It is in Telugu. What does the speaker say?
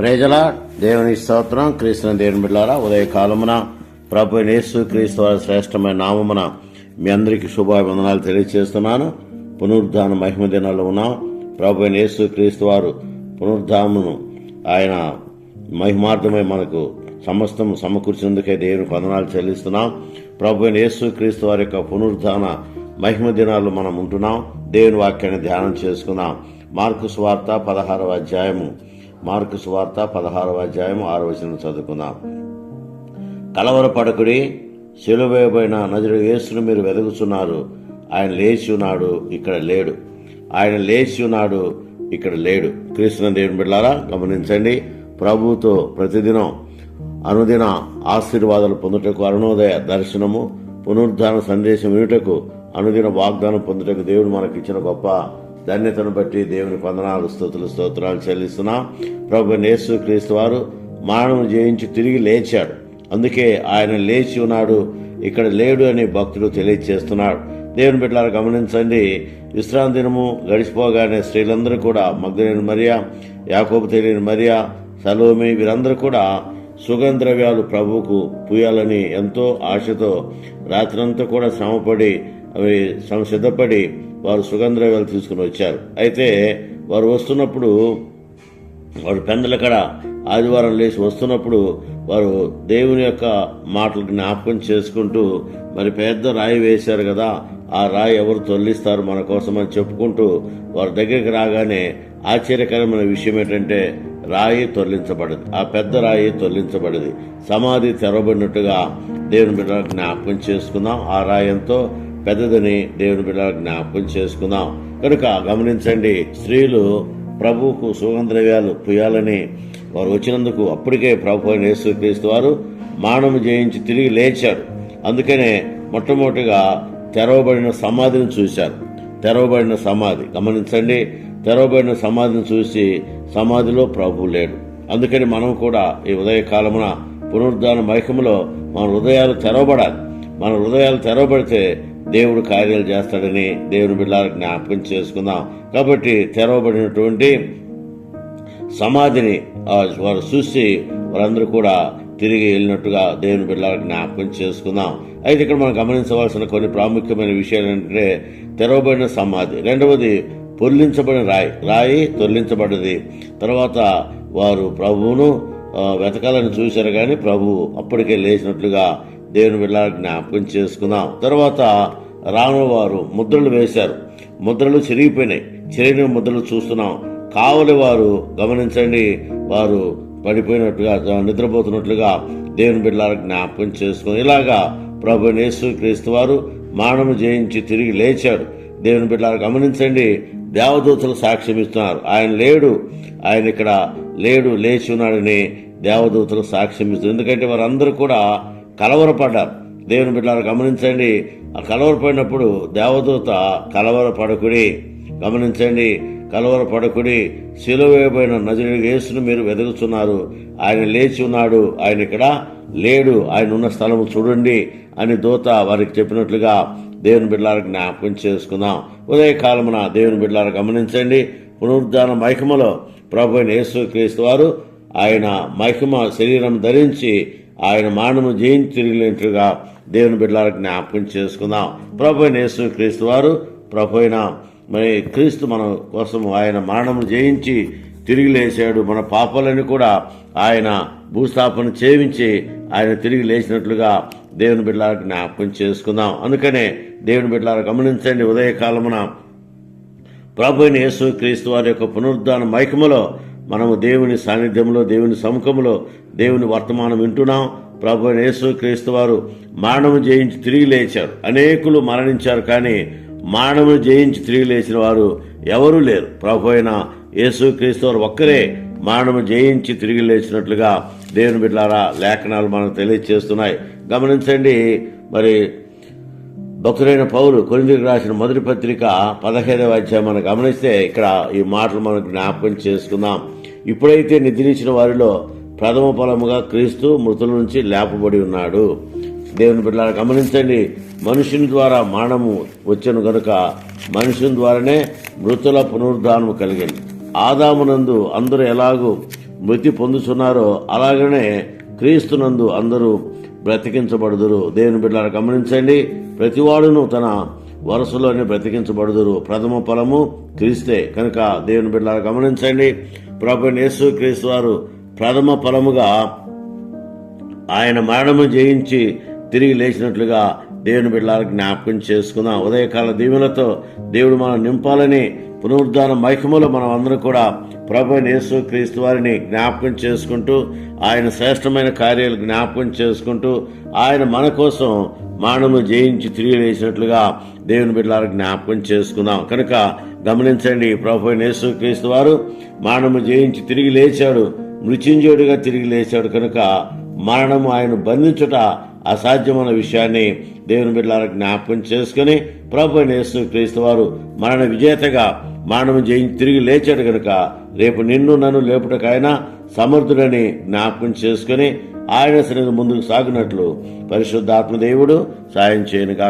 ప్రేజల దేవుని స్తోత్రం. క్రీస్తు దేవుని బిడ్డలారా, ఉదయకాలమున ప్రభు యేసు క్రీస్తు వారి శ్రేష్టమైన నామమున మీ అందరికీ శుభాభివందనాలు తెలియజేస్తున్నాను. పునరుద్ధాన మహిమ దినాల్లో ఉన్నాం. ప్రభు యేసు క్రీస్తు వారు పునరుద్ధానమును ఆయన మహిమార్థమై మనకు సమస్తం సమకూర్చినందుకే దేవునికి వందనాలు చెల్లిస్తున్నాం. ప్రభు యేసు క్రీస్తు వారి యొక్క పునరుద్ధాన మహిమ దినాల్లో మనం ఉంటున్నాం. దేవుని వాక్యాన్ని ధ్యానం చేసుకున్నాం. మార్కు సువార్త 16వ అధ్యాయము 6వ వచనం చదువుకుందాం. కలవరపడకుడి, సిలువ వేయబడిన నజరేయుడు యేసును మీరు వెతుకుచున్నారు. ఆయన లేచి ఉన్నాడు, ఇక్కడ లేడు. ఆయన లేచి ఉన్నాడు, ఇక్కడ లేడు. క్రీస్తు దేవుని బిడ్డలారా, గమనించండి. ప్రభువుతో ప్రతిదినం అనుదిన ఆశీర్వాదాలు పొందుటకు, అరుణోదయ దర్శనము, పునరుద్ధాన సందేశం వినుటకు, అనుదిన వాగ్దానం పొందుటకు దేవుడు మనకిచ్చిన గొప్ప ధన్యతను బట్టి దేవుని వందనాలు, స్తోత్రాలు చెల్లిస్తున్నాం. ప్రభు యేసు క్రీస్తు వారు మరణం జయించి తిరిగి లేచాడు. అందుకే ఆయన లేచి ఉన్నాడు, ఇక్కడ లేడు అని భక్తుడు తెలియజేస్తున్నాడు. దేవుని బిడ్డలారా, గమనించండి. విశ్రాంతి దినము గడిచిపోగానే స్త్రీలందరూ కూడా, మగ్దలేని మరియా, యాకోబు తెలియని మరియా, సలోమి, వీరందరూ కూడా సుగంధ ద్రవ్యాలు ప్రభువుకు పూయాలని ఎంతో ఆశతో రాత్రంతా కూడా శ్రమపడి అవి సిద్ధపడి వారు సుగంధ ద్రవ్యాలు తీసుకుని వచ్చారు. అయితే వారు వస్తున్నప్పుడు, వారు పెందలకడ ఆదివారం లేచి వస్తున్నప్పుడు వారు దేవుని యొక్క మాటలు జ్ఞాపకం చేసుకుంటూ, మరి పెద్ద రాయి వేశారు కదా, ఆ రాయి ఎవరు తొలగిస్తారు మన కోసం అని చెప్పుకుంటూ వారి దగ్గరికి రాగానే ఆశ్చర్యకరమైన విషయం ఏంటంటే, రాయి తొలగించబడదు. ఆ పెద్ద రాయి తొలగించబడింది. సమాధి తెరవబడినట్టుగా దేవుని బిడ్డలకు జ్ఞాపకం చేసుకుందాం. ఆ రాయి ఎంతో పెద్దదని దేవుని బిడ్డలకు జ్ఞాపకం చేసుకుందాం. కనుక గమనించండి, స్త్రీలు ప్రభువుకు సుగంధ ద్రవ్యాలు పూయాలని వారు వచ్చినందుకు అప్పటికే ప్రభు అయిన యేసు క్రీస్తు వారు మరణము జయించి తిరిగి లేచాడు. అందుకనే మొట్టమొదటిగా తెరవబడిన సమాధిని చూశారు. తెరవబడిన సమాధి గమనించండి. తెరవబడిన సమాధిని చూసి సమాధిలో ప్రభు లేడు. అందుకని మనం కూడా ఈ ఉదయకాలమున పునరుద్ధాన మహిమలో మన హృదయాలు తెరవబడాలి. మన హృదయాలు తెరవబడితే దేవుడు కార్యాలు చేస్తాడని దేవుని బిడ్డలకు జ్ఞాపకం చేసుకుందాం. కాబట్టి తెరవబడినటువంటి సమాధిని వారు చూసి వారందరూ కూడా తిరిగి వెళ్ళినట్టుగా దేవుని బిడ్డలకు జ్ఞాపకం చేసుకుందాం. అయితే ఇక్కడ మనం గమనించవలసిన కొన్ని ప్రాముఖ్యమైన విషయాలు ఏంటంటే, తెరవబడిన సమాధి, రెండవది పొర్లించబడిన రాయి తొలగించబడ్డది. తర్వాత వారు ప్రభువును వెతకాలని చూశారు, కానీ ప్రభువు అప్పటికే లేచినట్లుగా దేవుని బిడ్డలకు జ్ఞాపకం చేసుకుందాం. తర్వాత రాను వారు ముద్రలు వేశారు. ముద్రలు చెరిగిపోయినాయి. చెరిగిన ముద్రలు చూస్తున్నాం. కావలి వారు గమనించండి, వారు పడిపోయినట్టుగా, నిద్రపోతున్నట్లుగా దేవుని బిడ్డలకు జ్ఞాపకం చేసుకుని, ఇలాగా ప్రభు యేసు క్రీస్తు వారు మరణము జయించి తిరిగి లేచాడు. దేవుని బిడ్డలకు గమనించండి, దేవదూతలు సాక్ష్యం ఇస్తున్నారు. ఆయన లేడు, ఆయన ఇక్కడ లేడు, లేచి ఉన్నాడని దేవదూతలు సాక్ష్యం ఇస్తున్నారు. ఎందుకంటే వారందరూ కూడా కలవరపడ్డారు. దేవుని బిడ్డలను గమనించండి. ఆ కలవరపడినప్పుడు దేవదూత కలవరపడకుడి, గమనించండి, కలవరపడకుడి, సిలువ వేయబడిన నజరేయుడు యేసును మీరు వెతుకుతున్నారు. ఆయన లేచి ఉన్నాడు, ఆయన ఇక్కడ లేడు, ఆయన ఉన్న స్థలము చూడండి అని దూత వారికి చెప్పినట్లుగా దేవుని బిడ్డలకు జ్ఞాపకం చేసుకుందాం. ఉదయకాలమున దేవుని బిడ్డలను గమనించండి. పునరుద్ధాన మహిమలో ప్రభు అయిన యేసు క్రీస్తు వారు ఆయన మహిమ శరీరం ధరించి ఆయన మరణము జయించి తిరిగినట్లుగా దేవుని బిడ్డలకు జ్ఞాపకం చేసుకుందాం. ప్రభు అయిన యేసు క్రీస్తు వారు, ప్రభు అయిన మరి క్రీస్తు మన కోసం ఆయన మరణము జయించి తిరిగి లేచాడు. మన పాపాలను కూడా ఆయన భూస్థాపన చేయించి ఆయన తిరిగి లేచినట్లుగా దేవుని బిడ్డలకు జ్ఞాపకం చేసుకుందాం. అందుకనే దేవుని బిడ్డలను గమనించండి. ఉదయకాలమున ప్రభు అయిన యేసు క్రీస్తు వారి యొక్క పునరుద్ధాన మహిమలో మనము దేవుని సాన్నిధ్యంలో, దేవుని సముఖంలో దేవుని వర్తమానం వింటున్నాం. ప్రభు అయిన యేసు క్రీస్తు వారు మరణము జయించి తిరిగి లేచారు. అనేకులు మరణించారు, కానీ మరణము జయించి తిరిగి లేచిన వారు ఎవరూ లేరు. ప్రభు అయిన యేసు క్రీస్తు వారు ఒక్కరే మరణము జయించి తిరిగి లేచినట్లుగా దేవుని బిడ్డలారా లేఖనాలు మనకు తెలియజేస్తున్నాయి. గమనించండి. మరి భక్తుడైన పౌలు కొరింథీయులకు రాసిన మొదటి పత్రిక 15వ అధ్యాయం మనం గమనిస్తే ఇక్కడ ఈ మాటలు మనకు జ్ఞాపకం చేసుకుందాం. ఇప్పుడైతే నిద్రించిన వారిలో ప్రథమ ఫలముగా క్రీస్తు మృతుల నుంచి లేపబడి ఉన్నాడు. దేవుని బిడ్డలారా గమనించండి. మనుషుని ద్వారా మరణము వచ్చెను గనుక మనుషుని ద్వారానే మృతుల పునరుద్ధానము కలిగింది. ఆదామునందు అందరూ ఎలాగూ మృతి పొందుతున్నారో అలాగనే క్రీస్తునందు అందరూ బ్రతికించబడుదురు. దేవుని బిడ్డలారా గమనించండి, ప్రతివాడును తన వరుసలోనే బ్రతికించబడుదురు. ప్రథమ ఫలము క్రీస్తే కనుక దేవుని బిడ్డలారా గమనించండి, ప్రభువైన యేసు క్రీస్తు వారు ప్రథమ ఫలముగా ఆయన మరణము జయించి తిరిగి లేచినట్లుగా దేవుని బిడ్డలారా జ్ఞాపకం చేసుకుందాం. ఉదయకాల దీవెనలతో దేవుడు మనం నింపాలని పునరుద్ధాన మహిమలో మనం అందరం కూడా ప్రభువైన యేసు క్రీస్తు వారిని జ్ఞాపకం చేసుకుంటూ ఆయన శ్రేష్టమైన కార్యాలు జ్ఞాపకం చేసుకుంటూ ఆయన మన కోసం మరణము జయించి తిరిగి లేచినట్లుగా దేవుని బిడ్డలారా జ్ఞాపకం చేసుకుందాం. కనుక గమనించండి, ప్రభువైన యేసు క్రీస్తు వారు మరణము జయించి తిరిగి లేచాడు, మృత్యుంజయుడిగా తిరిగి లేచాడు. కనుక మరణము ఆయన బంధించుట అసాధ్యమైన విషయాన్ని దేవుని బిడ్డలారా జ్ఞాపకం చేసుకుని ప్రభువైన యేసు క్రీస్తు వారు మరణ విజేతగా మరణము జయించి తిరిగి లేచాడు. కనుక రేపు నిన్ను నన్ను లేపుటకైనా సమర్థుడని జ్ఞాపకం చేసుకుని ఆయన సన్నిధిని ముందుకు సాగినట్లు పరిశుద్ధాత్మ దేవుడు సాయం చేయనుగా.